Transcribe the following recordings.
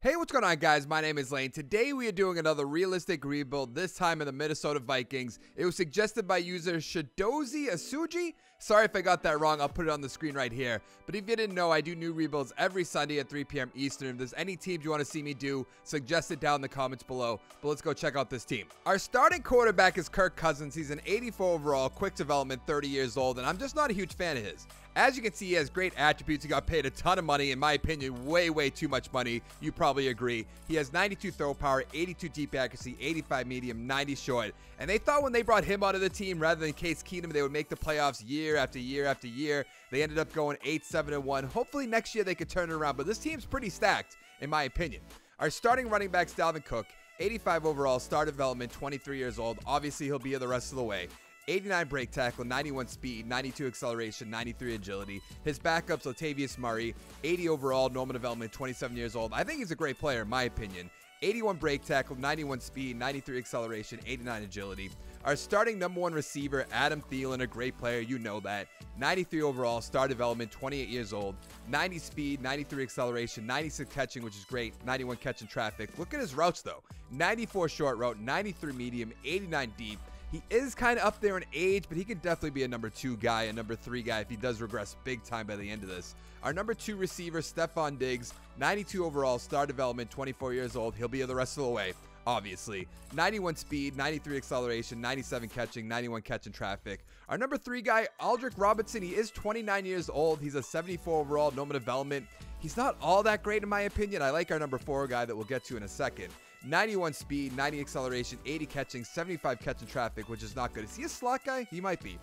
Hey, what's going on, guys? My name is Lane. Today we are doing another realistic rebuild, this time in the Minnesota Vikings. It was suggested by user Shidozi Asuji. Sorry if I got that wrong, I'll put it on the screen right here. But if you didn't know, I do new rebuilds every Sunday at 3 p.m. Eastern. If there's any teams you want to see me do, suggest it down in the comments below. But let's go check out this team. Our starting quarterback is Kirk Cousins. He's an 84 overall, quick development, 30 years old, and I'm just not a huge fan of his. As you can see, he has great attributes. He got paid a ton of money, in my opinion, way too much money. You probably agree. He has 92 throw power, 82 deep accuracy, 85 medium, 90 short. And they thought when they brought him onto the team, rather than Case Keenum, they would make the playoffs year after year after year. They ended up going 8-7-1. Hopefully next year they could turn it around, but this team's pretty stacked, in my opinion. Our starting running back's Dalvin Cook, 85 overall, star development, 23 years old. Obviously, he'll be here the rest of the way. 89 break tackle, 91 speed, 92 acceleration, 93 agility. His backup's Latavius Murray, 80 overall, normal development, 27 years old. I think he's a great player, in my opinion. 81 break tackle, 91 speed, 93 acceleration, 89 agility. Our starting number one receiver, Adam Thielen, a great player, you know that. 93 overall, star development, 28 years old. 90 speed, 93 acceleration, 96 catching, which is great. 91 catching traffic. Look at his routes, though. 94 short route, 93 medium, 89 deep. He is kind of up there in age, but he could definitely be a number 2 guy, a number 3 guy if he does regress big time by the end of this. Our number 2 receiver, Stefon Diggs, 92 overall, star development, 24 years old. He'll be here the rest of the way, obviously. 91 speed, 93 acceleration, 97 catching, 91 catching traffic. Our number 3 guy, Aldrick Robinson, he is 29 years old. He's a 74 overall, normal development. He's not all that great in my opinion. I like our number 4 guy that we'll get to in a second. 91 speed, 90 acceleration, 80 catching, 75 catching traffic, which is not good. Is he a slot guy? He might be.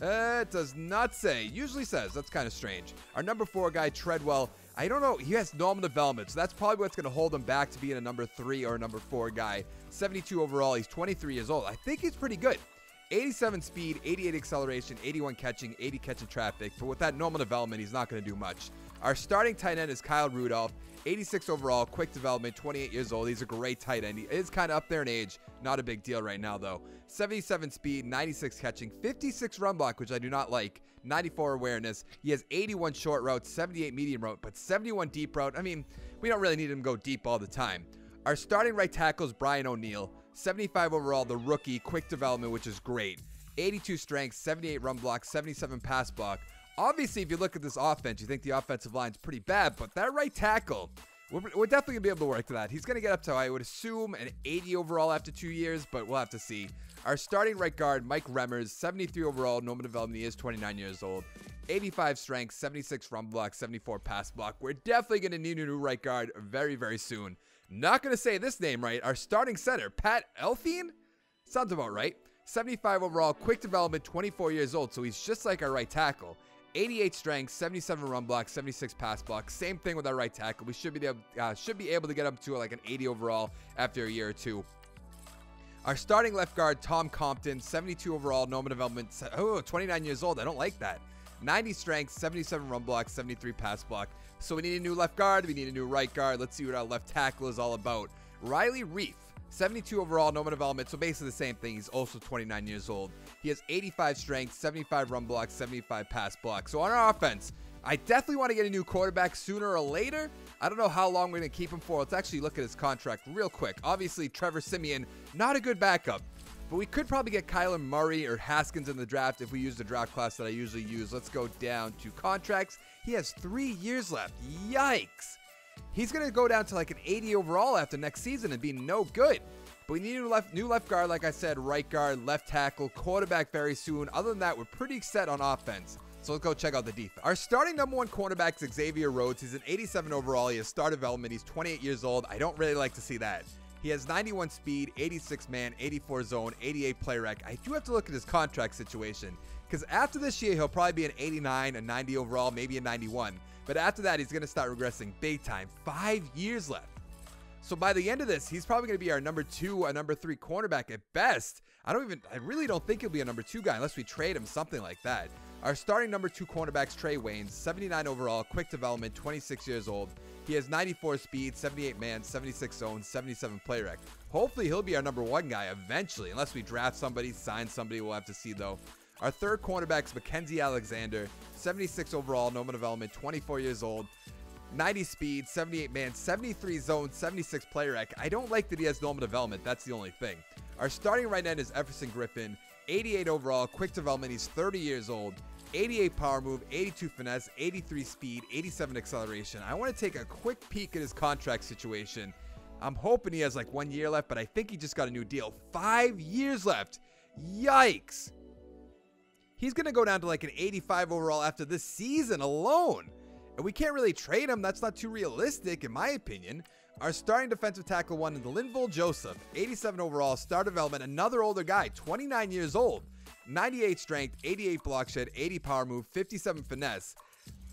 It does not say. Usually says. That's kind of strange. Our number 4 guy, Treadwell, I don't know. He has normal development, so that's probably what's going to hold him back to being a number 3 or a number 4 guy. 72 overall. He's 23 years old. I think he's pretty good. 87 speed, 88 acceleration, 81 catching, 80 catching traffic. But with that normal development, he's not going to do much. Our starting tight end is Kyle Rudolph. 86 overall, quick development, 28 years old. He's a great tight end. He is kind of up there in age. Not a big deal right now, though. 77 speed, 96 catching, 56 run block, which I do not like, 94 awareness. He has 81 short route, 78 medium route, but 71 deep route. I mean, we don't really need him to go deep all the time. Our starting right tackle is Brian O'Neill. 75 overall, the rookie, quick development, which is great. 82 strength, 78 run block, 77 pass block. Obviously, if you look at this offense, you think the offensive line's pretty bad, but that right tackle, we're definitely going to be able to work to that. He's going to get up to, I would assume, an 80 overall after 2 years, but we'll have to see. Our starting right guard, Mike Remmers, 73 overall, normal development, he is 29 years old. 85 strength, 76 run block, 74 pass block. We're definitely going to need a new right guard very soon. Not going to say this name right. Our starting center, Pat Elflein? Sounds about right. 75 overall, quick development, 24 years old, so he's just like our right tackle. 88 strength, 77 run block, 76 pass block. Same thing with our right tackle. We should be able to get up to like an 80 overall after a year or two. Our starting left guard, Tom Compton, 72 overall, normal development, 29 years old. I don't like that. 90 strength, 77 run block, 73 pass block. So we need a new left guard. We need a new right guard. Let's see what our left tackle is all about. Riley Reef. 72 overall, normal development, so basically the same thing. He's also 29 years old. He has 85 strength, 75 run block, 75 pass block. So on our offense, I definitely want to get a new quarterback sooner or later. I don't know how long we're going to keep him for. Let's actually look at his contract real quick. Obviously, Trevor Siemian, not a good backup. But we could probably get Kyler Murray or Haskins in the draft if we use the draft class that I usually use. Let's go down to contracts. He has 3 years left. Yikes. He's going to go down to like an 80 overall after next season and be no good. But we need a new left guard, like I said, right guard, left tackle, quarterback very soon. Other than that, we're pretty set on offense. So let's go check out the defense. Our starting number 1 cornerback is Xavier Rhodes. He's an 87 overall. He has star development. He's 28 years old. I don't really like to see that. He has 91 speed, 86 man, 84 zone, 88 play rec. I do have to look at his contract situation because after this year, he'll probably be an 89, a 90 overall, maybe a 91. But after that, he's going to start regressing big time. 5 years left. So by the end of this, he's probably going to be our number 2, a number 3 cornerback at best. I really don't think he'll be a number 2 guy unless we trade him, something like that. Our starting number 2 cornerback's Trey Waynes, 79 overall, quick development, 26 years old. He has 94 speed, 78 man, 76 zone, 77 play rec. Hopefully he'll be our number 1 guy eventually, unless we draft somebody, sign somebody, we'll have to see though. Our third cornerback's Mckenzie Alexander, 76 overall, normal development, 24 years old. 90 speed, 78 man, 73 zone, 76 player rec. I don't like that he has normal development. That's the only thing. Our starting right end is Everson Griffin, 88 overall, quick development. He's 30 years old, 88 power move, 82 finesse, 83 speed, 87 acceleration. I want to take a quick peek at his contract situation. I'm hoping he has like 1 year left, but I think he just got a new deal. 5 years left. Yikes. He's going to go down to like an 85 overall after this season alone. And we can't really trade him. That's not too realistic, in my opinion. Our starting defensive tackle one is Linval Joseph, 87 overall, star development, another older guy, 29 years old, 98 strength, 88 block shed, 80 power move, 57 finesse.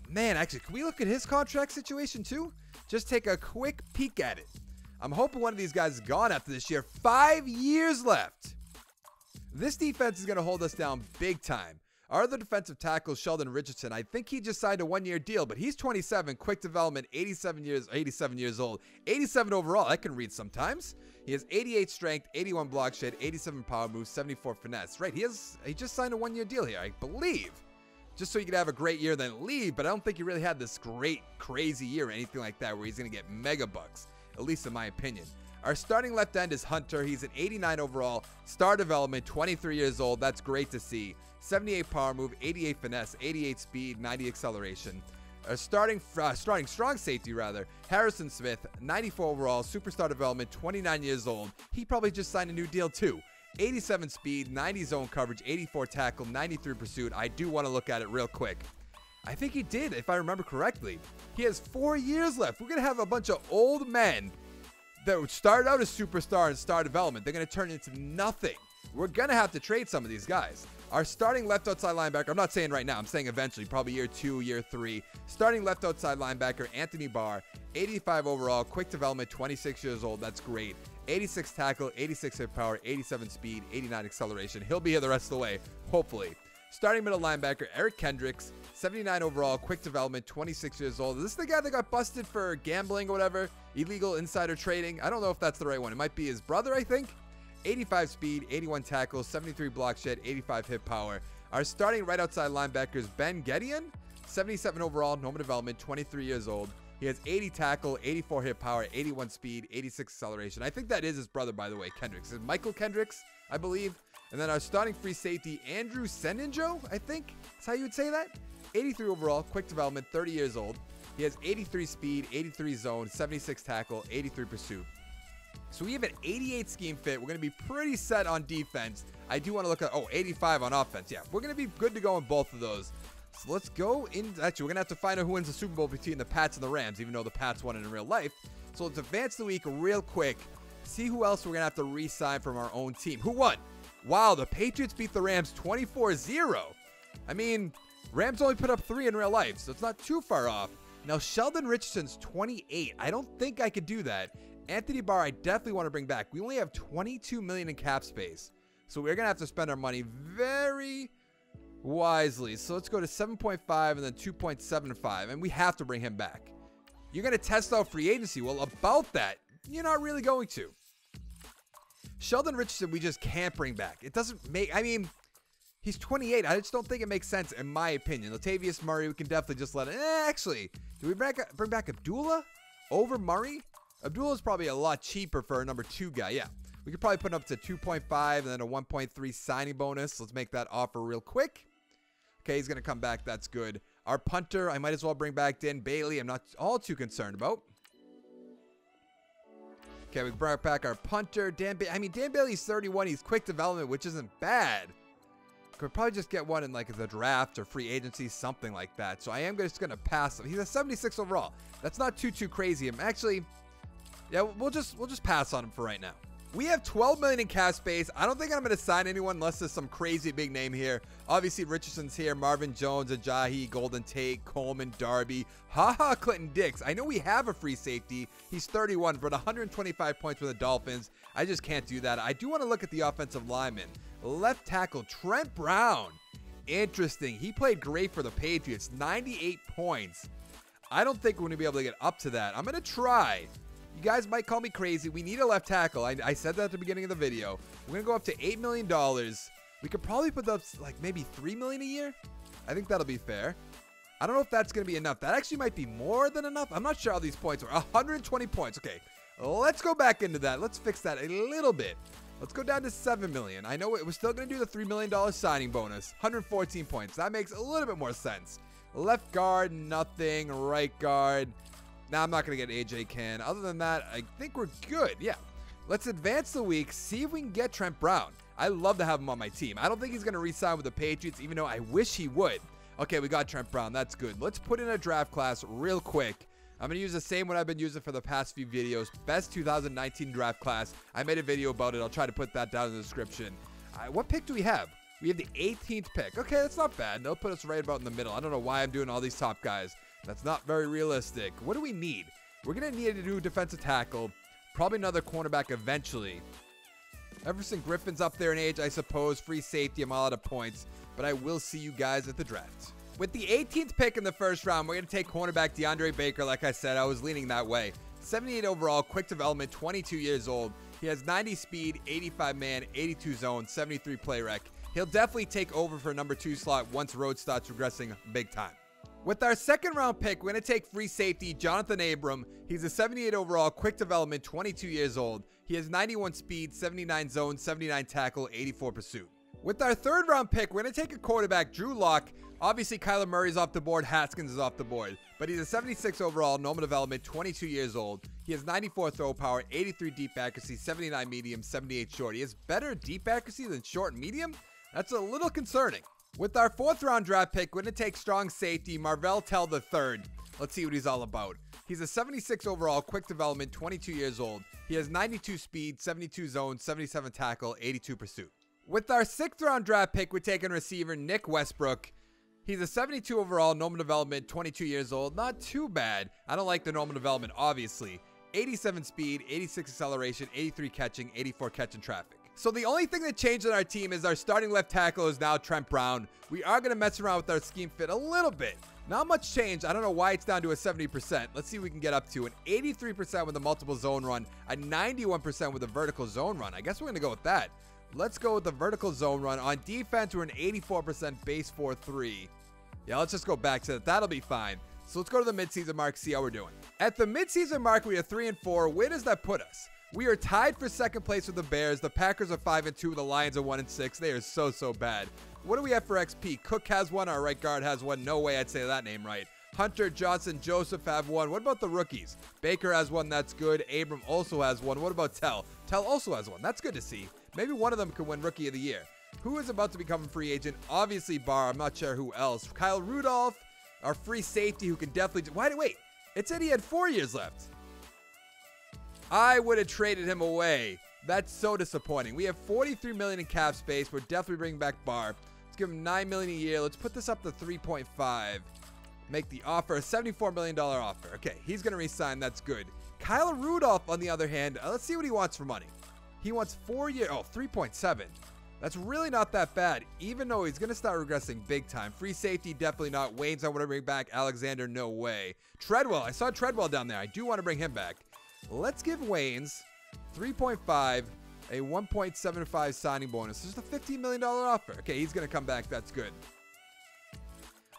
Man, actually, can we look at his contract situation too? Just take a quick peek at it. I'm hoping one of these guys is gone after this year. 5 years left. This defense is going to hold us down big time. Our other defensive tackle, Sheldon Richardson, I think he just signed a 1-year deal, but he's 27, quick development, 87 years old, 87 overall. I can read sometimes. He has 88 strength, 81 block shed, 87 power move, 74 finesse. Right, he just signed a 1-year deal here, I believe. Just so he could have a great year, then leave, but I don't think he really had this great, crazy year or anything like that where he's going to get mega bucks, at least in my opinion. Our starting left end is Hunter. He's an 89 overall, star development, 23 years old. That's great to see. 78 power move, 88 finesse, 88 speed, 90 acceleration. Our starting strong safety, Harrison Smith, 94 overall, superstar development, 29 years old. He probably just signed a new deal too. 87 speed, 90 zone coverage, 84 tackle, 93 pursuit. I do want to look at it real quick. I think he did, if I remember correctly. He has 4 years left. We're going to have a bunch of old men that would start out as superstar and star development. They're going to turn into nothing. We're going to have to trade some of these guys. Our starting left outside linebacker, I'm not saying right now, I'm saying eventually, probably year 2, year 3. Starting left outside linebacker, Anthony Barr, 85 overall, quick development, 26 years old. That's great. 86 tackle, 86 hit power, 87 speed, 89 acceleration. He'll be here the rest of the way, hopefully. Starting middle linebacker, Eric Kendricks, 79 overall, quick development, 26 years old. Is this the guy that got busted for gambling or whatever? Illegal insider trading? I don't know if that's the right one. It might be his brother, I think. 85 speed, 81 tackles, 73 block shed, 85 hit power. Our starting right outside linebacker is Ben Gedion, 77 overall, normal development, 23 years old. He has 80 tackle, 84 hit power, 81 speed, 86 acceleration. I think that is his brother, by the way, Kendricks. It's Michael Kendricks, I believe. And then our starting free safety, Andrew Seninjo, I think is how you would say that. 83 overall, quick development, 30 years old. He has 83 speed, 83 zone, 76 tackle, 83 pursuit. So we have an 88 scheme fit. We're going to be pretty set on defense. I do want to look at, 85 on offense. Yeah, we're going to be good to go in both of those. So let's go in. Actually, we're going to have to find out who wins the Super Bowl between the Pats and the Rams, even though the Pats won it in real life. So let's advance the week real quick. See who else we're going to have to re-sign from our own team. Who won? Wow, the Patriots beat the Rams 24-0. I mean, Rams only put up 3 in real life, so it's not too far off. Now, Sheldon Richardson's 28. I don't think I could do that. Anthony Barr, I definitely want to bring back. We only have $22 million in cap space, so we're going to have to spend our money very wisely. So let's go to 7.5 and then 2.75, and we have to bring him back. You're going to test out free agency. Well, about that, you're not really going to. Sheldon Richardson, we just can't bring back. It doesn't make, I mean, he's 28. I just don't think it makes sense, in my opinion. Latavius Murray, we can definitely just let it. Actually, do we bring back Abdullah over Murray? Abdullah's probably a lot cheaper for a number 2 guy. Yeah, we could probably put him up to 2.5 and then a 1.3 signing bonus. Let's make that offer real quick. Okay, he's going to come back. That's good. Our punter, I might as well bring back Dan Bailey. I'm not all too concerned about. Okay, we brought back our punter. Dan Bailey's 31. He's quick development, which isn't bad. Could probably just get one in like the draft or free agency, something like that. So I am just going to pass him. He's a 76 overall. That's not too crazy. I'm actually... Yeah, we'll just pass on him for right now. We have $12 million in cap space. I don't think I'm going to sign anyone unless there's some crazy big name here. Obviously, Richardson's here. Marvin Jones, Ajayi, Golden Tate, Coleman, Darby. Clinton Dix. I know we have a free safety. He's 31, but 125 points for the Dolphins. I just can't do that. I do want to look at the offensive lineman. Left tackle, Trent Brown. Interesting. He played great for the Patriots. 98 points. I don't think we're going to be able to get up to that. I'm going to try. You guys might call me crazy. We need a left tackle. I said that at the beginning of the video. We're going to go up to $8 million. We could probably put up like maybe $3 million a year. I think that'll be fair. I don't know if that's going to be enough. That actually might be more than enough. I'm not sure how these points are. 120 points. Okay, let's go back into that. Let's fix that a little bit. Let's go down to 7 million. I know we're still going to do the $3 million signing bonus. 114 points. That makes a little bit more sense. Left guard, nothing. Right guard. Nah, I'm not going to get AJ Can. Other than that, I think we're good. Yeah. Let's advance the week. See if we can get Trent Brown. I love to have him on my team. I don't think he's going to re-sign with the Patriots, even though I wish he would. Okay, we got Trent Brown. That's good. Let's put in a draft class real quick. I'm going to use the same one I've been using for the past few videos. Best 2019 draft class. I made a video about it. I'll try to put that down in the description. What pick do we have? We have the 18th pick. Okay, that's not bad. They'll put us right about in the middle. I don't know why I'm doing all these top guys. That's not very realistic. What do we need? We're going to need a new defensive tackle. Probably another cornerback eventually. Everson Griffin's up there in age, I suppose. Free safety. I'm all out of points. But I will see you guys at the draft. With the 18th pick in the first round, we're going to take cornerback Deandre Baker. Like I said, I was leaning that way. 78 overall, quick development, 22 years old. He has 90 speed, 85 man, 82 zone, 73 play rec. He'll definitely take over for number 2 slot once Rhodes starts regressing big time. With our second round pick, we're going to take free safety Jonathan Abram. He's a 78 overall, quick development, 22 years old. He has 91 speed, 79 zone, 79 tackle, 84 pursuit. With our third round pick, we're going to take a quarterback, Drew Lock. Obviously, Kyler Murray's off the board. Haskins is off the board. But he's a 76 overall, normal development, 22 years old. He has 94 throw power, 83 deep accuracy, 79 medium, 78 short. He has better deep accuracy than short and medium? That's a little concerning. With our fourth round draft pick, we're going to take strong safety, Marvell Tell III. Let's see what he's all about. He's a 76 overall, quick development, 22 years old. He has 92 speed, 72 zone, 77 tackle, 82 pursuit. With our sixth round draft pick, we're taking receiver Nick Westbrook. He's a 72 overall, normal development, 22 years old. Not too bad. I don't like the normal development, obviously. 87 speed, 86 acceleration, 83 catching, 84 catching traffic. So the only thing that changed on our team is our starting left tackle is now Trent Brown. We are going to mess around with our scheme fit a little bit. Not much change. I don't know why it's down to a 70%. Let's see what we can get up to. An 83% with a multiple zone run. A 91% with a vertical zone run. I guess we're going to go with that. Let's go with the vertical zone run. On defense, we're an 84% base 4-3. Yeah, let's just go back to that. That'll be fine. So let's go to the midseason mark, see how we're doing. At the midseason mark, we are 3-4. Where does that put us? We are tied for second place with the Bears. The Packers are 5-2. The Lions are 1-6. They are so bad. What do we have for XP? Cook has one. Our right guard has one. No way I'd say that name right. Hunter, Johnson, Joseph have one. What about the rookies? Baker has one. That's good. Abram also has one. What about Tell? Tell also has one. That's good to see. Maybe one of them could win Rookie of the Year. Who is about to become a free agent? Obviously Barr. I'm not sure who else. Kyle Rudolph, our free safety who can definitely... Wait. It said he had 4 years left. I would have traded him away. That's so disappointing. We have $43 million in cap space. We're definitely bringing back Barr. Let's give him $9 million a year. Let's put this up to 3.5. Make the offer a $74 million offer. Okay, he's going to resign. That's good. Kyle Rudolph, on the other hand, let's see what he wants for money. He wants 4 years. Oh, 3.7. That's really not that bad, even though he's going to start regressing big time. Free safety, definitely not. Wayne's I want to bring back. Alexander, no way. Treadwell, I saw Treadwell down there. I do want to bring him back. Let's give Wayne's 3.5, a 1.75 signing bonus. This is a $15 million offer. Okay, he's going to come back. That's good.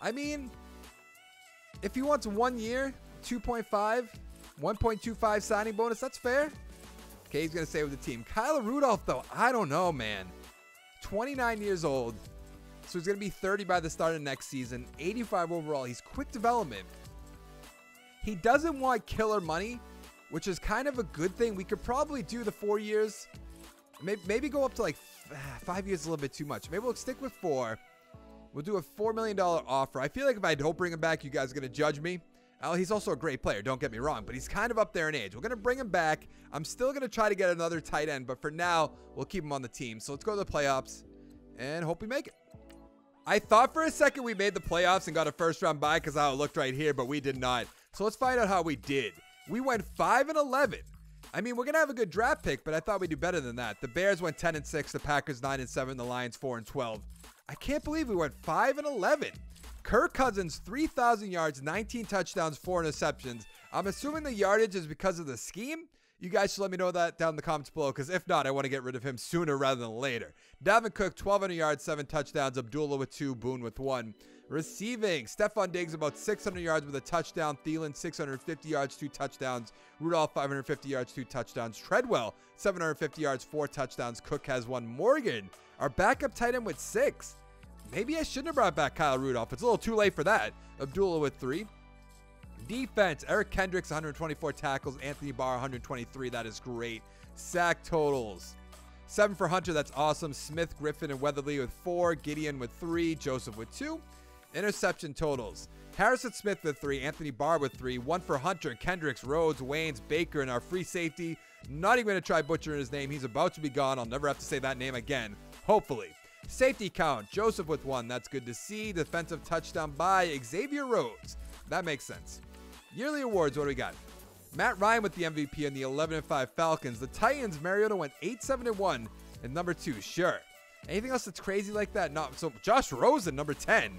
I mean, if he wants 1 year, 2.5, 1.25 signing bonus, that's fair. Okay, he's going to stay with the team. Kyle Rudolph, though, I don't know, man. 29 years old. So he's going to be 30 by the start of next season. 85 overall. He's quick development. He doesn't want killer money, which is kind of a good thing. We could probably do the 4 years. Maybe go up to like 5 years, a little bit too much. Maybe we'll stick with 4. We'll do a $4 million offer. I feel like if I don't bring him back, you guys are going to judge me. He's also a great player, don't get me wrong, but he's kind of up there in age. We're going to bring him back. I'm still going to try to get another tight end, but for now, we'll keep him on the team. So let's go to the playoffs and hope we make it. I thought for a second we made the playoffs and got a first-round bye because how it looked right here, but we did not. So let's find out how we did. We went 5-11. I mean, we're going to have a good draft pick, but I thought we'd do better than that. The Bears went 10-6, the Packers 9-7, the Lions 4-12. I can't believe we went 5-11. Kirk Cousins, 3,000 yards, 19 touchdowns, 4 interceptions. I'm assuming the yardage is because of the scheme. You guys should let me know that down in the comments below, because if not, I want to get rid of him sooner rather than later. Dalvin Cook, 1,200 yards, 7 touchdowns. Abdullah with 2, Boone with 1. Receiving, Stefon Diggs about 600 yards with a touchdown. Thielen, 650 yards, 2 touchdowns. Rudolph, 550 yards, 2 touchdowns. Treadwell, 750 yards, 4 touchdowns. Cook has 1. Morgan, our backup tight end with 6. Maybe I shouldn't have brought back Kyle Rudolph. It's a little too late for that. Abdullah with 3. Defense, Eric Kendricks, 124 tackles. Anthony Barr, 123. That is great. Sack totals, 7 for Hunter. That's awesome. Smith, Griffin, and Weatherly with 4. Gedion with 3. Joseph with 2. Interception totals, Harrison Smith with 3. Anthony Barr with 3. 1 for Hunter, Kendricks, Rhodes, Waynes, Baker, and our free safety. Not even going to try butchering his name. He's about to be gone. I'll never have to say that name again, hopefully. Safety count, Joseph with 1. That's good to see. Defensive touchdown by Xavier Rhodes. That makes sense. Yearly awards, what do we got? Matt Ryan with the MVP and the 11-5 Falcons. The Titans, Mariota went 8-7-1 and number 2. Sure. Anything else that's crazy like that? No. So Josh Rosen, number 10.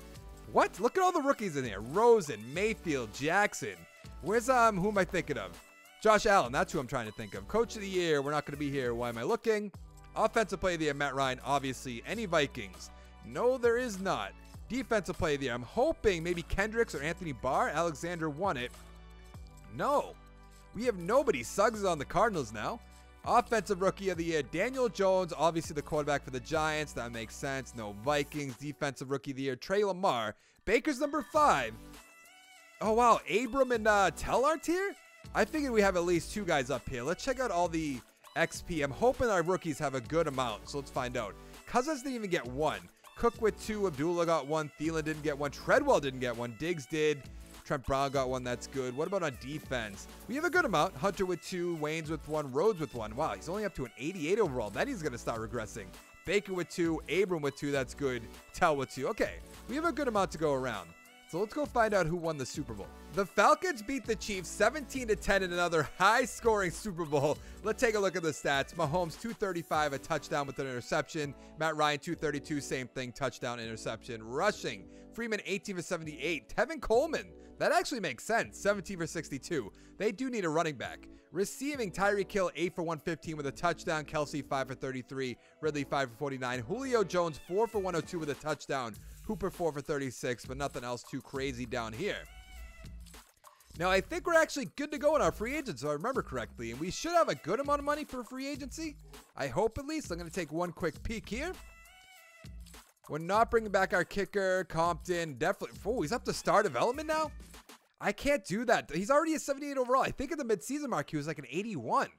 What? Look at all the rookies in here. Rosen, Mayfield, Jackson. Where's who am I thinking of? Josh Allen. That's who I'm trying to think of. Coach of the year. We're not going to be here. Why am I looking? Offensive player of the year, Matt Ryan. Obviously, any Vikings? No, there is not. Defensive player of the year, I'm hoping maybe Kendricks or Anthony Barr. Alexander won it. No, we have nobody. Suggs is on the Cardinals now. Offensive rookie of the year, Daniel Jones, obviously the quarterback for the Giants. That makes sense. No Vikings. Defensive rookie of the year, Trey Lamar. Baker's number 5. Oh, wow. Abram and Tell aren't here? I figured we have at least 2 guys up here. Let's check out all the XP. I'm hoping our rookies have a good amount, so let's find out. Cousins didn't even get 1. Cook with 2. Abdullah got 1. Thielen didn't get 1. Treadwell didn't get 1. Diggs did. Trent Brown got 1. That's good. What about on defense? We have a good amount. Hunter with 2. Waynes with 1. Rhodes with 1. Wow, he's only up to an 88 overall. Then he's going to start regressing. Baker with 2. Abram with 2. That's good. Tell with 2. Okay, we have a good amount to go around. So let's go find out who won the Super Bowl. The Falcons beat the Chiefs 17-10 in another high-scoring Super Bowl. Let's take a look at the stats. Mahomes, 235, a touchdown with an interception. Matt Ryan, 232, same thing, touchdown, interception. Rushing, Freeman, 18 for 78. Tevin Coleman, that actually makes sense, 17 for 62. They do need a running back. Receiving, Tyreek Hill, 8 for 115 with a touchdown. Kelsey, 5 for 33. Ridley, 5 for 49. Julio Jones, 4 for 102 with a touchdown. Hooper, 4 for 36, but nothing else too crazy down here. Now, I think we're actually good to go in our free agents, if I remember correctly, and we should have a good amount of money for free agency. I hope at least. I'm going to take one quick peek here. We're not bringing back our kicker, Compton. Definitely. Oh, he's up to star development now? I can't do that. He's already a 78 overall. I think at the midseason mark, he was like an 81.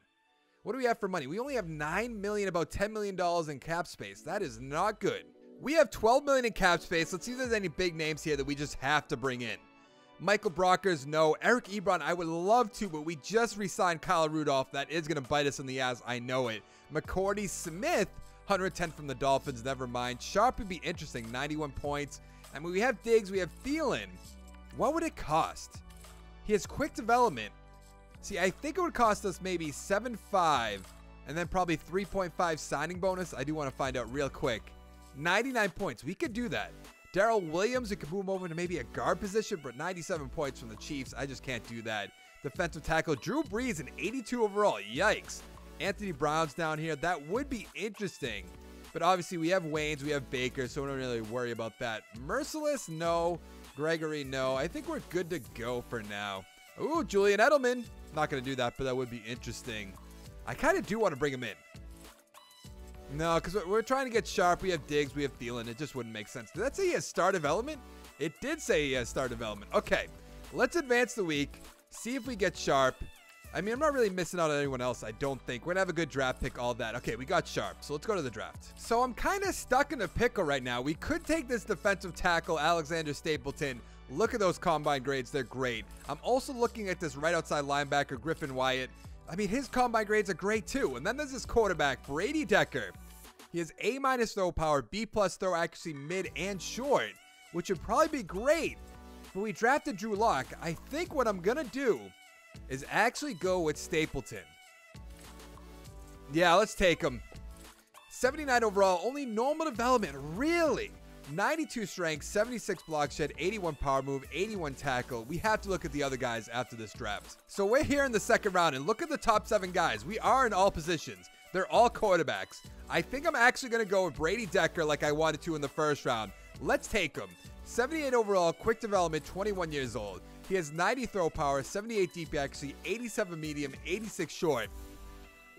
What do we have for money? We only have $9 million, about $10 million in cap space. That is not good. We have $12 million in cap space. Let's see if there's any big names here that we just have to bring in. Michael Brockers, no. Eric Ebron, I would love to, but we just re-signed Kyle Rudolph. That is going to bite us in the ass. I know it. McCourty Smith, 110 from the Dolphins. Never mind. Sharp would be interesting. 91 points. I mean, we have Diggs. We have Thielen. What would it cost? He has quick development. See, I think it would cost us maybe 7.5 and then probably 3.5 signing bonus. I do want to find out real quick. 99 points. We could do that. Darrell Williams, we could move him over to maybe a guard position, but 97 points from the Chiefs. I just can't do that. Defensive tackle, Drew Brees, an 82 overall. Yikes. Anthony Brown's down here. That would be interesting. But obviously, we have Waynes, we have Baker, so we don't really worry about that. Merciless, no. Gregory, no. I think we're good to go for now. Ooh, Julian Edelman. Not going to do that, but that would be interesting. I kind of do want to bring him in. No, because we're trying to get Sharp. We have Diggs. We have Thielen. It just wouldn't make sense. Did that say he has star development? It did say he has star development. Okay, let's advance the week. See if we get Sharp. I mean, I'm not really missing out on anyone else, I don't think. We're going to have a good draft pick, all that. Okay, we got Sharp, so let's go to the draft. So I'm kind of stuck in a pickle right now. We could take this defensive tackle, Alexander Stapleton. Look at those combine grades. They're great. I'm also looking at this right outside linebacker, Griffin Wyatt. I mean, his combine grades are great too. And then there's this quarterback, Brady Decker. He has A- throw power, B+ throw accuracy, mid and short, which would probably be great. But we drafted Drew Lock. I think what I'm going to do is actually go with Stapleton. Yeah, let's take him. 79 overall, only normal development. Really? 92 strength, 76 block shed, 81 power move, 81 tackle. We have to look at the other guys after this draft. So we're here in the second round, and look at the top 7 guys. We are in all positions. They're all quarterbacks. I think I'm actually going to go with Brady Decker like I wanted to in the first round. Let's take him. 78 overall, quick development, 21 years old. He has 90 throw power, 78 deep accuracy, 87 medium, 86 short.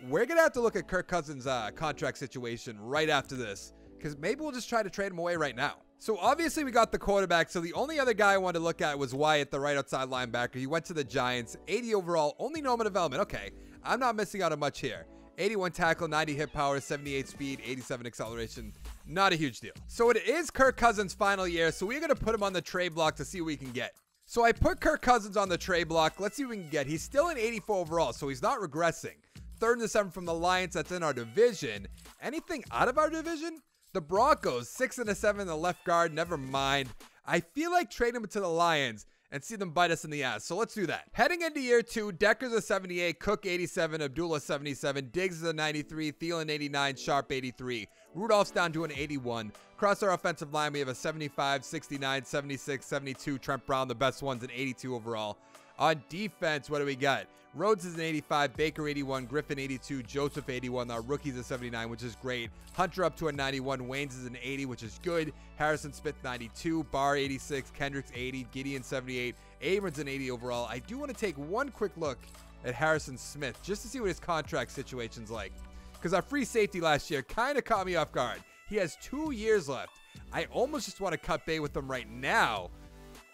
We're going to have to look at Kirk Cousins' contract situation right after this, because maybe we'll just try to trade him away right now. So obviously we got the quarterback, so the only other guy I wanted to look at was Wyatt, the right outside linebacker. He went to the Giants, 80 overall, only normal development. Okay, I'm not missing out on much here. 81 tackle, 90 hit power, 78 speed, 87 acceleration. Not a huge deal. So it is Kirk Cousins' final year, so we're going to put him on the trade block to see what we can get. So I put Kirk Cousins on the trade block. Let's see what we can get. He's still an 84 overall, so he's not regressing. 3rd and 7 from the Lions, that's in our division. Anything out of our division? The Broncos, 6 and 7 in the left guard, never mind. I feel like trading him to the Lions and see them bite us in the ass, so let's do that. Heading into year 2, Decker's a 78, Cook 87, Abdullah 77, Diggs is a 93, Thielen 89, Sharp 83, Rudolph's down to an 81. Across our offensive line, we have a 75, 69, 76, 72, Trent Brown, the best ones, an 82 overall. On defense, what do we got? Rhodes is an 85, Baker 81, Griffin 82, Joseph 81. Our rookie's a 79, which is great. Hunter up to a 91, Waynes is an 80, which is good. Harrison Smith 92, Barr 86, Kendricks 80, Gedion 78, Abrams an 80 overall. I do want to take one quick look at Harrison Smith just to see what his contract situation's like, because our free safety last year kind of caught me off guard. He has 2 years left. I almost just want to cut bait with him right now.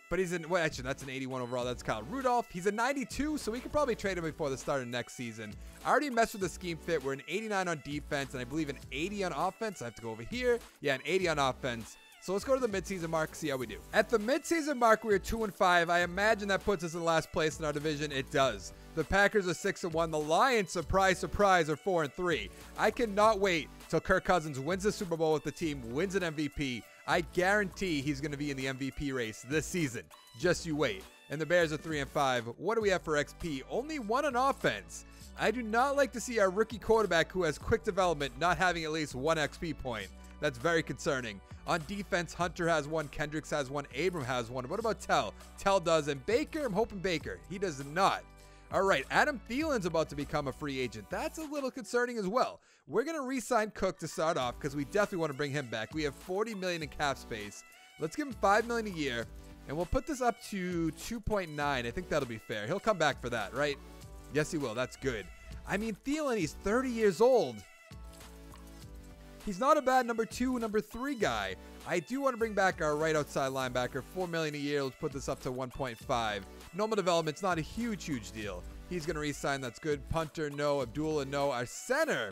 But he's in, well, actually, that's an 81 overall. That's Kyle Rudolph. He's a 92, so we could probably trade him before the start of next season. I already messed with the scheme fit. We're an 89 on defense, and I believe an 80 on offense. I have to go over here. Yeah, an 80 on offense. So let's go to the midseason mark, see how we do. At the midseason mark, we are 2-5. I imagine that puts us in last place in our division. It does. The Packers are 6-1. The Lions, surprise, surprise, are 4-3. I cannot wait till Kirk Cousins wins the Super Bowl with the team, wins an MVP. I guarantee he's going to be in the MVP race this season. Just you wait. And the Bears are 3-5. What do we have for XP? Only 1 on offense. I do not like to see our rookie quarterback who has quick development not having at least 1 XP point. That's very concerning. On defense, Hunter has 1, Kendricks has 1, Abram has 1. What about Tell? Tell does, and Baker, I'm hoping Baker. He does not. All right, Adam Thielen's about to become a free agent. That's a little concerning as well. We're going to re-sign Cook to start off because we definitely want to bring him back. We have $40 million in cap space. Let's give him $5 million a year, and we'll put this up to 2.9. I think that'll be fair. He'll come back for that, right? Yes, he will. That's good. I mean, Thielen, he's 30 years old. He's not a bad number 2, number 3 guy. I do want to bring back our right outside linebacker, $4 million a year. Let's put this up to 1.5. Normal development's not a huge deal. He's going to re-sign. That's good. Punter, no. Abdullah, no. Our center,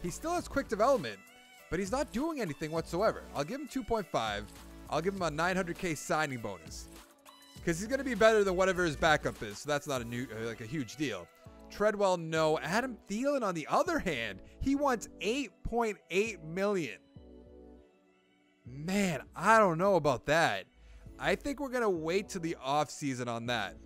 he still has quick development, but he's not doing anything whatsoever. I'll give him 2.5. I'll give him a $900K signing bonus because he's going to be better than whatever his backup is. So that's not a huge deal. Treadwell, no. Adam Thielen, on the other hand, he wants $8.8 million. Man, I don't know about that. I think we're going to wait till the offseason on that.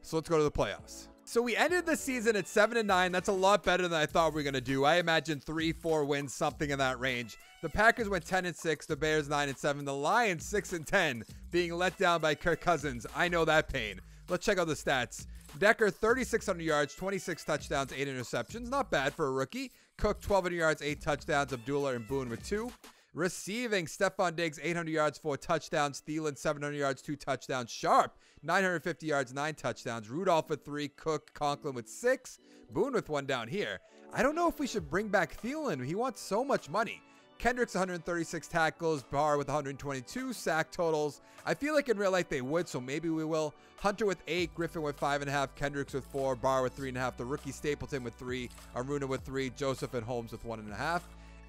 So let's go to the playoffs. So we ended the season at 7-9. That's a lot better than I thought we were going to do. I imagine 3-4 wins, something in that range. The Packers went 10-6. The Bears 9-7. The Lions 6-10, being let down by Kirk Cousins. I know that pain. Let's check out the stats. Decker, 3,600 yards, 26 touchdowns, 8 interceptions. Not bad for a rookie. Cook, 1,200 yards, 8 touchdowns. Abdullah and Boone with 2. Receiving, Stefon Diggs, 800 yards, 4 touchdowns. Thielen, 700 yards, 2 touchdowns. Sharp, 950 yards, 9 touchdowns. Rudolph with 3. Cook, Conklin with 6. Boone with 1 down here. I don't know if we should bring back Thielen. He wants so much money. Kendricks, 136 tackles. Barr with 122 sack totals. I feel like in real life they would, so maybe we will. Hunter with 8. Griffin with 5.5. Kendricks with 4. Barr with 3.5. The rookie Stapleton with 3. Aruna with 3. Joseph and Holmes with 1.5.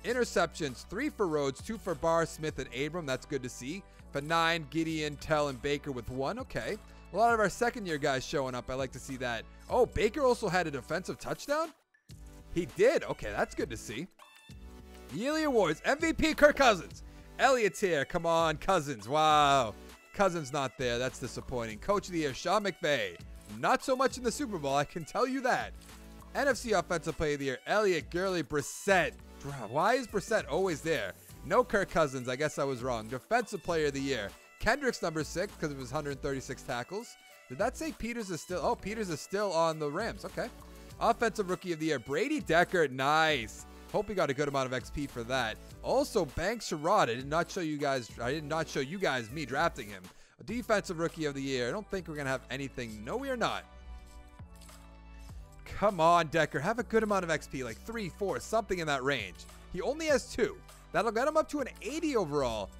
Interceptions, 3 for Rhodes, 2 for Barr, Smith, and Abram. That's good to see. For 9, Gedion, Tell, and Baker with 1. Okay. A lot of our second-year guys showing up. I like to see that. Oh, Baker also had a defensive touchdown? He did. Okay, that's good to see. Yearly awards. MVP, Kirk Cousins. Elliott's here. Come on, Cousins. Wow. Cousins not there. That's disappointing. Coach of the Year, Sean McVay. Not so much in the Super Bowl, I can tell you that. NFC Offensive Player of the Year, Elliott, Gurley, Brissett. Why is Brissett always there? No Kirk Cousins. I guess I was wrong. Defensive player of the year. Kendrick's number 6 because of his 136 tackles. Did that say Peters is still? Oh, Peters is still on the Rams. Okay. Offensive rookie of the year. Brady Decker. Nice. Hope he got a good amount of XP for that. Also, Banks Sherrod. I did not show you guys me drafting him. A defensive rookie of the year. I don't think we're going to have anything. No, we are not. Come on, Decker. Have a good amount of XP. Like 3, 4, something in that range. He only has 2. That'll get him up to an 80 overall.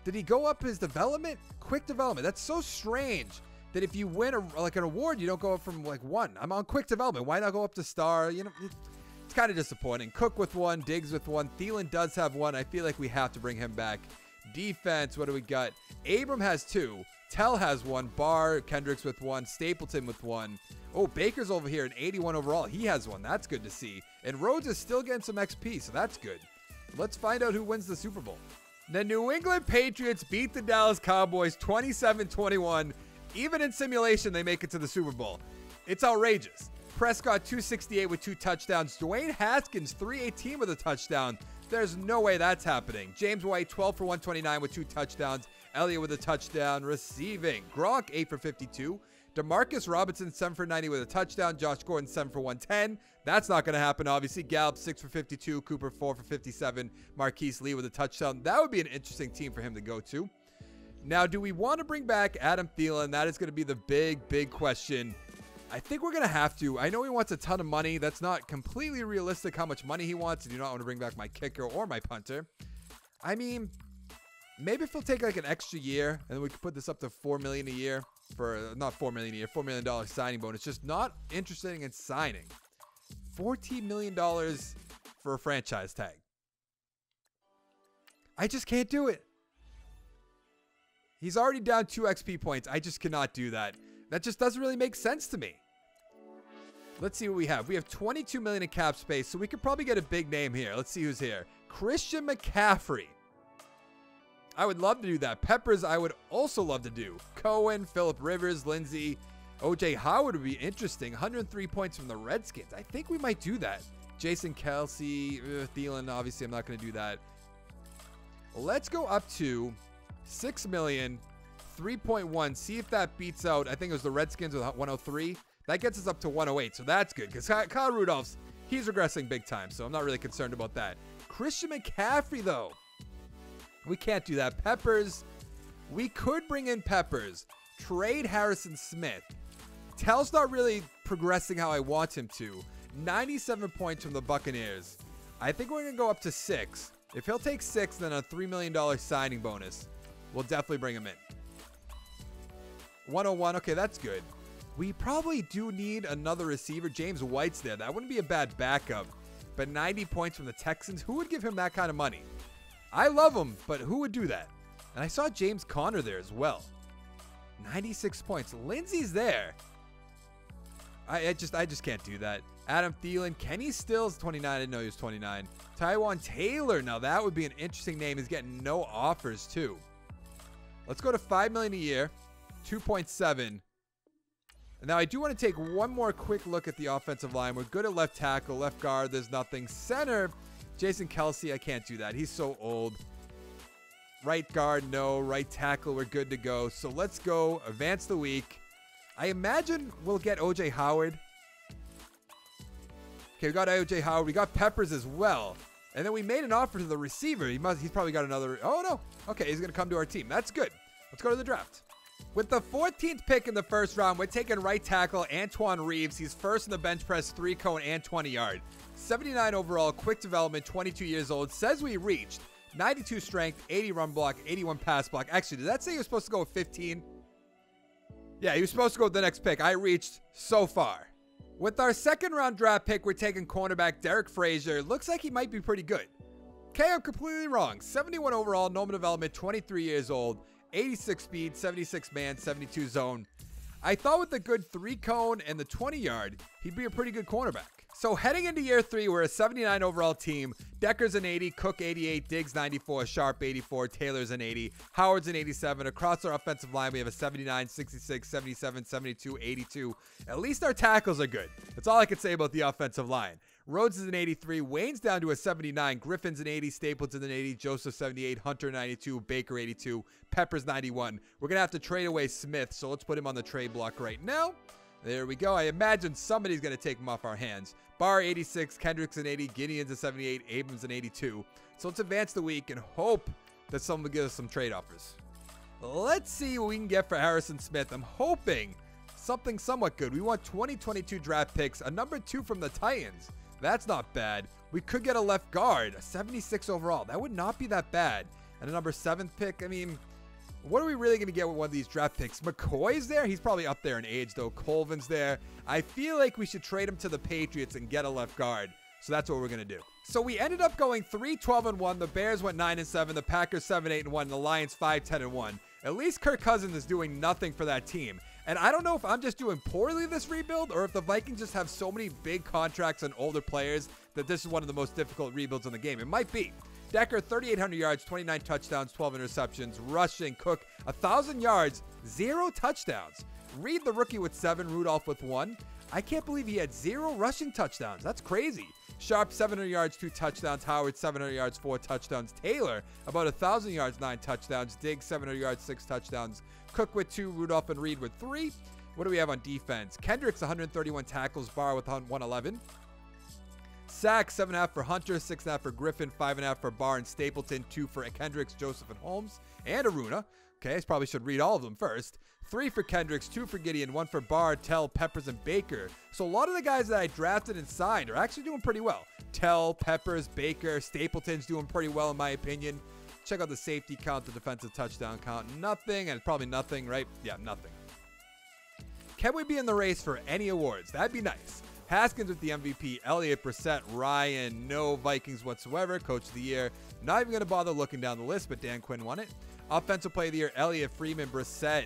Did he go up his development? Quick development. That's so strange that if you win an award, you don't go up from like 1. I'm on quick development. Why not go up to star? You know, it's kind of disappointing. Cook with 1, Diggs with 1. Thielen does have 1. I feel like we have to bring him back. Defense, what do we got? Abram has 2. Tell has 1. Barr, Kendricks with 1. Stapleton with 1. Oh, Baker's over here, an 81 overall. He has 1. That's good to see. And Rhodes is still getting some XP, so that's good. Let's find out who wins the Super Bowl. The New England Patriots beat the Dallas Cowboys 27-21. Even in simulation, they make it to the Super Bowl. It's outrageous. Prescott 268 with 2 touchdowns. Dwayne Haskins 318 with a touchdown. There's no way that's happening. James White 12 for 129 with 2 touchdowns. Elliott with a touchdown receiving. Gronk 8 for 52. Demarcus Robinson 7 for 90 with a touchdown. Josh Gordon 7 for 110. That's not going to happen, obviously. Gallup 6 for 52. Cooper 4 for 57. Marquise Lee with a touchdown. That would be an interesting team for him to go to. Now, do we want to bring back Adam Thielen? That is going to be the big question. I think we're going to have to. I know he wants a ton of money. That's not completely realistic how much money he wants. I do not want to bring back my kicker or my punter. I mean, maybe if he'll take like an extra year and then we could put this up to $4 million a year for, not $4 million a year, $4 million signing bonus. Just not interested in signing. $14 million for a franchise tag. I just can't do it. He's already down 2 XP points. I just cannot do that. That just doesn't really make sense to me. Let's see what we have. We have $22 million in cap space, so we could probably get a big name here. Let's see who's here. Christian McCaffrey. I would love to do that. Peppers, I would also love to do. Cohen, Phillip Rivers, Lindsey, OJ Howard would be interesting. 103 points from the Redskins. I think we might do that. Jason Kelsey, Thielen, obviously I'm not going to do that. Let's go up to 6 million, 3.1. See if that beats out. I think it was the Redskins with 103. That gets us up to 108. So that's good because Kyle Rudolph's, he's regressing big time. So I'm not really concerned about that. Christian McCaffrey, though. We can't do that. Peppers. We could bring in Peppers. Trade Harrison Smith. Tell's not really progressing how I want him to. 97 points from the Buccaneers. I think we're going to go up to 6. If he'll take 6, then a $3 million signing bonus. We'll definitely bring him in. 101. Okay, that's good. We probably do need another receiver. James White's there. That wouldn't be a bad backup. But 90 points from the Texans. Who would give him that kind of money? I love him, but who would do that? And I saw James Conner there as well. 96 points. Lindsey's there. I just can't do that. Adam Thielen. Kenny Stills, 29. I didn't know he was 29. Tywan Taylor. Now that would be an interesting name. He's getting no offers too. Let's go to $5 million a year. 2.7. Now I do want to take one more quick look at the offensive line. We're good at left tackle, left guard. There's nothing. Center. Jason Kelsey. I can't do that. He's so old. Right guard, no. Right tackle, we're good to go. So let's go. Advance the week. I imagine we'll get OJ Howard. Okay, we got OJ Howard. We got Peppers as well. And then we made an offer to the receiver. He's probably got another. Oh, no. Okay, he's going to come to our team. That's good. Let's go to the draft. With the 14th pick in the first round, we're taking right tackle Antoine Reeves. He's first in the bench press, 3-cone and 20-yard. 79 overall, quick development, 22 years old. Says we reached 92 strength, 80 run block, 81 pass block. Actually, did that say he was supposed to go with 15? Yeah, he was supposed to go with the next pick. I reached so far. With our second round draft pick, we're taking cornerback Derek Frazier. Looks like he might be pretty good. Okay, I'm completely wrong. 71 overall, normal development, 23 years old, 86 speed, 76 man, 72 zone. I thought with the good 3-cone and the 20-yard, he'd be a pretty good cornerback. So heading into year 3, we're a 79 overall team. Decker's an 80, Cook 88, Diggs 94, Sharp 84, Taylor's an 80, Howard's an 87. Across our offensive line, we have a 79, 66, 77, 72, 82. At least our tackles are good. That's all I can say about the offensive line. Rhodes is an 83. Wayne's down to a 79. Griffin's an 80. Stapleton's an 80. Joseph 78. Hunter 92. Baker 82. Pepper's 91. We're going to have to trade away Smith, so let's put him on the trade block right now. There we go. I imagine somebody's going to take him off our hands. Barr 86. Kendrick's an 80. Gedion's a 78. Abrams an 82. So let's advance the week and hope that someone will give us some trade offers. Let's see what we can get for Harrison Smith. I'm hoping something somewhat good. We want 2022 draft picks, a number 2 from the Titans. That's not bad. We could get a left guard, a 76 overall. That would not be that bad. And a number 7th pick, I mean, what are we really going to get with one of these draft picks? McCoy's there. He's probably up there in age, though. Colvin's there. I feel like we should trade him to the Patriots and get a left guard. So that's what we're going to do. So we ended up going 3-12-1. The Bears went 9-7. The Packers 7-8-1. The Lions 5-10-1. At least Kirk Cousins is doing nothing for that team. And I don't know if I'm just doing poorly this rebuild or if the Vikings just have so many big contracts and older players that this is one of the most difficult rebuilds in the game. It might be. Decker, 3,800 yards, 29 touchdowns, 12 interceptions. Rushing, Cook, 1,000 yards, 0 touchdowns. Reed, the rookie, with 7. Rudolph with 1. I can't believe he had 0 rushing touchdowns. That's crazy. Sharp, 700 yards, 2 touchdowns. Howard, 700 yards, 4 touchdowns. Taylor, about 1,000 yards, 9 touchdowns. Diggs, 700 yards, 6 touchdowns. Cook with 2. Rudolph and Reed with 3. What do we have on defense? Kendrick's 131 tackles. Barr with 111. Sacks, 7.5 for Hunter, 6.5 for Griffin, 5.5 for Barr and Stapleton, 2 for Kendricks, Joseph, and Holmes, and Aruna. Okay, I probably should read all of them first. 3 for Kendricks, 2 for Gedion, 1 for Barr, Tell, Peppers, and Baker. So a lot of the guys that I drafted and signed are actually doing pretty well. Tell, Peppers, Baker, Stapleton's doing pretty well in my opinion. Check out the safety count, the defensive touchdown count. Nothing, and probably nothing, right? Yeah, nothing. Can we be in the race for any awards? That'd be nice. Haskins with the MVP, Elliott, Brissett, Ryan, no Vikings whatsoever, Coach of the Year. Not even going to bother looking down the list, but Dan Quinn won it. Offensive Player of the Year, Elliott, Freeman, Brissett.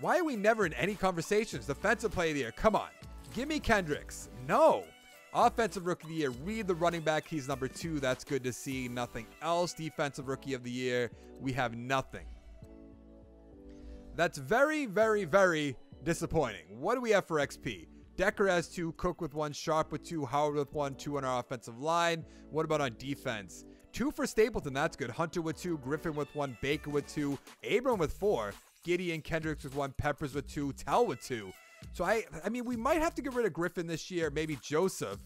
Why are we never in any conversations? Defensive Player of the Year, come on. Give me Kendricks. No. Offensive Rookie of the Year, Reed, the running back. He's number 2. That's good to see. Nothing else. Defensive Rookie of the Year, we have nothing. That's very, very, very disappointing. What do we have for XP? Decker has 2, Cook with 1, Sharp with 2, Howard with 1, 2 on our offensive line. What about on defense? 2 for Stapleton, that's good. Hunter with 2, Griffin with 1, Baker with 2, Abram with 4, Gedion, Kendricks with 1, Peppers with 2, Tell with 2. So I mean, we might have to get rid of Griffin this year, maybe Joseph.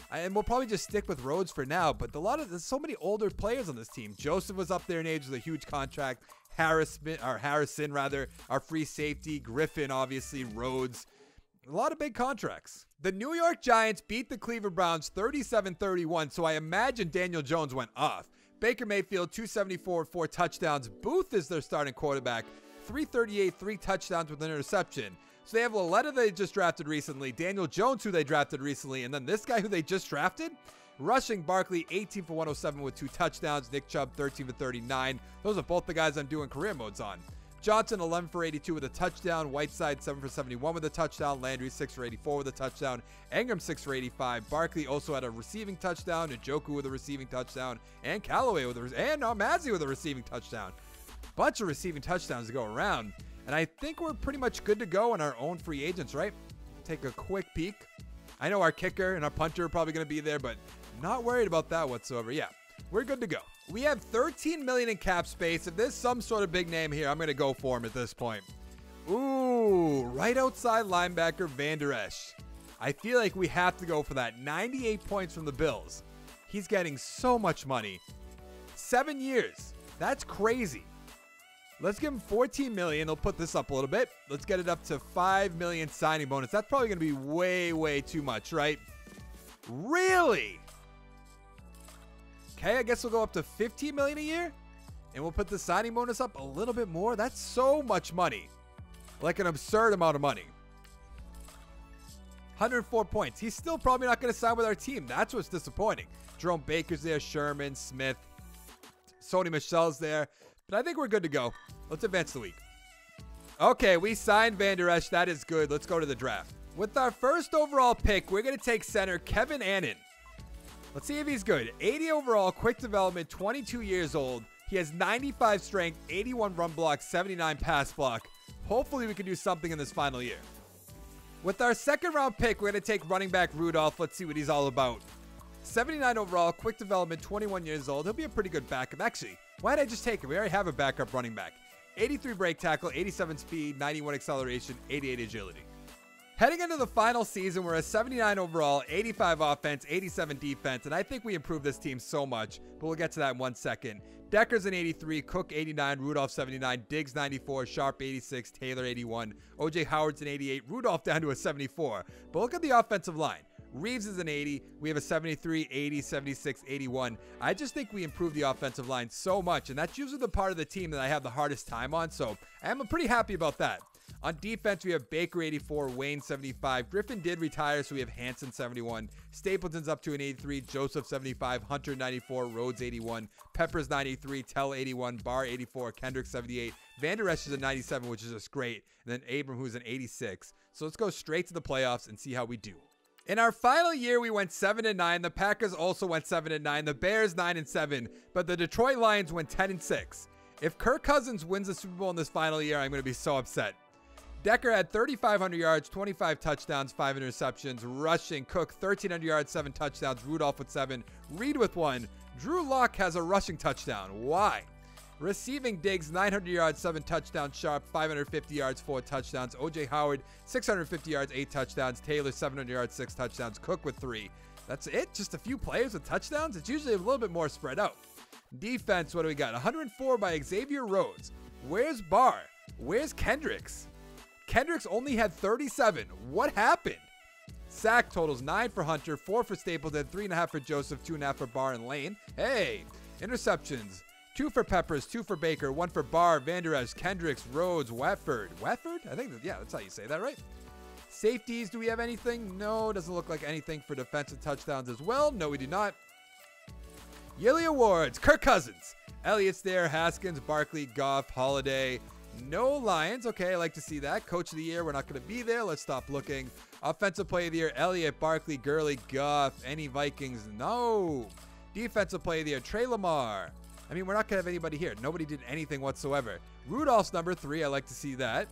And we'll probably just stick with Rhodes for now. But there's so many older players on this team. Joseph was up there in age with a huge contract. Harrison, our free safety. Griffin, obviously. Rhodes. A lot of big contracts. The New York Giants beat the Cleveland Browns 37-31, so I imagine Daniel Jones went off. Baker Mayfield, 274, 4 touchdowns. Booth is their starting quarterback, 338, 3 touchdowns with an interception. So they have Loletta they just drafted recently, Daniel Jones who they drafted recently, and then this guy who they just drafted. Rushing, Barkley, 18 for 107 with 2 touchdowns. Nick Chubb, 13 for 39. Those are both the guys I'm doing career modes on. Johnson, 11 for 82 with a touchdown. Whiteside, 7 for 71 with a touchdown. Landry, 6 for 84 with a touchdown. Engram, 6 for 85. Barkley also had a receiving touchdown. Njoku with a receiving touchdown. And Callaway with Mazzy with a receiving touchdown. Bunch of receiving touchdowns to go around. And I think we're pretty much good to go on our own free agents, right? Take a quick peek. I know our kicker and our punter are probably going to be there, but not worried about that whatsoever. Yeah, we're good to go. We have $13 million in cap space. If there's some sort of big name here, I'm going to go for him at this point. Ooh, right outside linebacker Van Der Esch. I feel like we have to go for that. 98 points from the Bills. He's getting so much money. 7 years. That's crazy. Let's give him $14 million. They'll put this up a little bit. Let's get it up to $5 million signing bonus. That's probably going to be way, way too much, right? Really? Okay, I guess we'll go up to $15 million a year. And we'll put the signing bonus up a little bit more. That's so much money. Like an absurd amount of money. 104 points. He's still probably not going to sign with our team. That's what's disappointing. Jerome Baker's there. Sherman, Smith. Sony Michel's there. But I think we're good to go. Let's advance the week. Okay, we signed Van Der Esch. That is good. Let's go to the draft. With our first overall pick, we're going to take center Kevin Annan. Let's see if he's good. 80 overall, quick development, 22 years old. He has 95 strength, 81 run block, 79 pass block. Hopefully we can do something in this final year. With our second round pick, we're going to take running back Rudolph. Let's see what he's all about. 79 overall, quick development, 21 years old. He'll be a pretty good backup. Actually, why did I just take him? We already have a backup running back. 83 break tackle, 87 speed, 91 acceleration, 88 agility. Heading into the final season, we're a 79 overall, 85 offense, 87 defense, and I think we improved this team so much, but we'll get to that in 1 second. Decker's an 83, Cook 89, Rudolph 79, Diggs 94, Sharp 86, Taylor 81, OJ Howard's an 88, Rudolph down to a 74. But look at the offensive line. Reeves is an 80. We have a 73, 80, 76, 81. I just think we improved the offensive line so much, and that's usually the part of the team that I have the hardest time on, so I am pretty happy about that. On defense, we have Baker 84, Wayne 75. Griffin did retire, so we have Hanson 71. Stapleton's up to an 83, Joseph 75, Hunter 94, Rhodes 81, Peppers 93, Tell 81, Barr 84, Kendrick 78. Van Der Esch is a 97, which is just great. And then Abram, who's an 86. So let's go straight to the playoffs and see how we do. In our final year, we went 7-9. The Packers also went 7-9. The Bears 9-7. But the Detroit Lions went 10-6. If Kirk Cousins wins the Super Bowl in this final year, I'm going to be so upset. Decker had 3,500 yards, 25 touchdowns, 5 interceptions. Rushing, Cook 1,300 yards, 7 touchdowns. Rudolph with 7. Reed with 1. Drew Lock has a rushing touchdown. Why? Receiving, Diggs 900 yards, 7 touchdowns. Sharp 550 yards, 4 touchdowns. OJ Howard 650 yards, 8 touchdowns. Taylor 700 yards, 6 touchdowns. Cook with 3. That's it? Just a few players with touchdowns? It's usually a little bit more spread out. Defense, what do we got? 104 by Xavier Rhodes. Where's Barr? Where's Kendricks? Kendricks only had 37. What happened? Sack totals 9 for Hunter, 4 for Stapleton, 3.5 for Joseph, 2.5 for Barr and Lane. Hey, interceptions. 2 for Peppers, 2 for Baker, 1 for Barr, Van Der Esch, Kendricks, Rhodes, Watford. Watford? I think, yeah, that's how you say that, right? Safeties, do we have anything? No, doesn't look like anything for defensive touchdowns as well. No, we do not. Yearly awards, Kirk Cousins. Elliott's there, Haskins, Barkley, Goff, Holiday. No Lions. Okay, I like to see that. Coach of the year, we're not going to be there. Let's stop looking. Offensive player of the year, Elliott, Barkley, Gurley, Goff. Any Vikings? No. Defensive player of the year, Trey Lamar. I mean, we're not going to have anybody here. Nobody did anything whatsoever. Rudolph's number 3. I like to see that.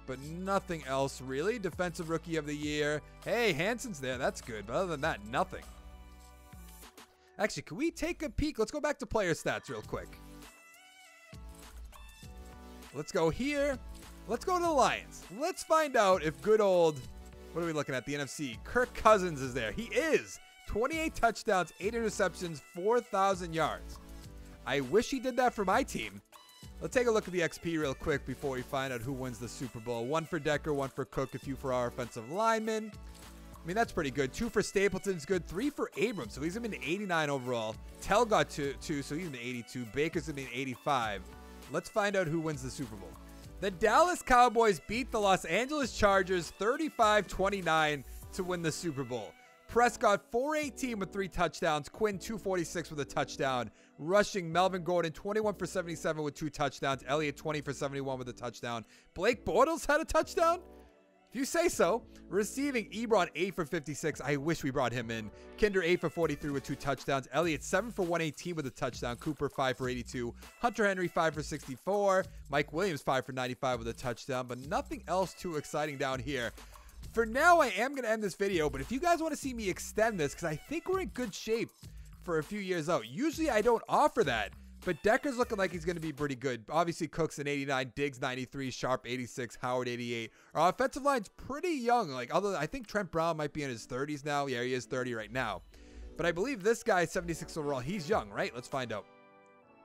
But nothing else, really. Defensive rookie of the year. Hey, Hanson's there. That's good. But other than that, nothing. Actually, can we take a peek? Let's go back to player stats real quick. Let's go here. Let's go to the Lions. Let's find out if good old, what are we looking at? The NFC. Kirk Cousins is there. He is. 28 touchdowns, 8 interceptions, 4,000 yards. I wish he did that for my team. Let's take a look at the XP real quick before we find out who wins the Super Bowl. 1 for Decker, 1 for Cook, a few for our offensive linemen. I mean, that's pretty good. 2 for Stapleton's good. 3 for Abrams, so he's going to be an 89 overall. Tell got 2, so he's going to be an 82. Baker's going to be an 85. Let's find out who wins the Super Bowl. The Dallas Cowboys beat the Los Angeles Chargers 35-29 to win the Super Bowl. Prescott 418 with 3 touchdowns. Quinn 246 with a touchdown. Rushing, Melvin Gordon 21 for 77 with 2 touchdowns. Elliott 20 for 71 with a touchdown. Blake Bortles had a touchdown? If you say so. Receiving, Ebron 8 for 56. I wish we brought him in. Kinder 8 for 43 with 2 touchdowns. Elliott 7 for 118 with a touchdown. Cooper 5 for 82. Hunter Henry 5 for 64. Mike Williams 5 for 95 with a touchdown. But nothing else too exciting down here. For now, I am going to end this video. But if you guys want to see me extend this, because I think we're in good shape for a few years out. Usually I don't offer that. But Decker's looking like he's going to be pretty good. Obviously, Cook's an 89, Diggs 93, Sharp 86, Howard 88. Our offensive line's pretty young. I think Trent Brown might be in his 30s now. Yeah, he is 30 right now. But I believe this guy, 76 overall, he's young, right? Let's find out.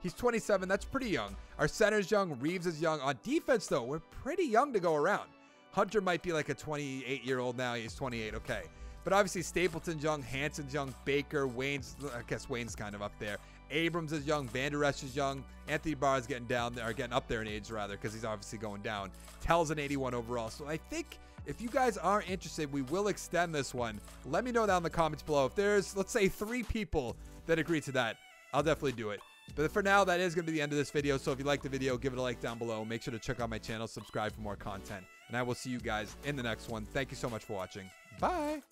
He's 27. That's pretty young. Our center's young. Reeves is young. On defense, though, we're pretty young to go around. Hunter might be like a 28-year-old now. He's 28. Okay. But obviously, Stapleton's young. Hanson's young. Baker. Wayne's, I guess Wayne's kind of up there. Abrams is young. Van Der Esch is young. Anthony Barr is getting down there, or getting up there in age, rather, because he's obviously going down. Tell's an 81 overall. So I think if you guys are interested, we will extend this one. Let me know down in the comments below. If there's, let's say, 3 people that agree to that, I'll definitely do it. But for now, that is going to be the end of this video. So if you liked the video, give it a like down below. Make sure to check out my channel, subscribe for more content. And I will see you guys in the next one. Thank you so much for watching. Bye.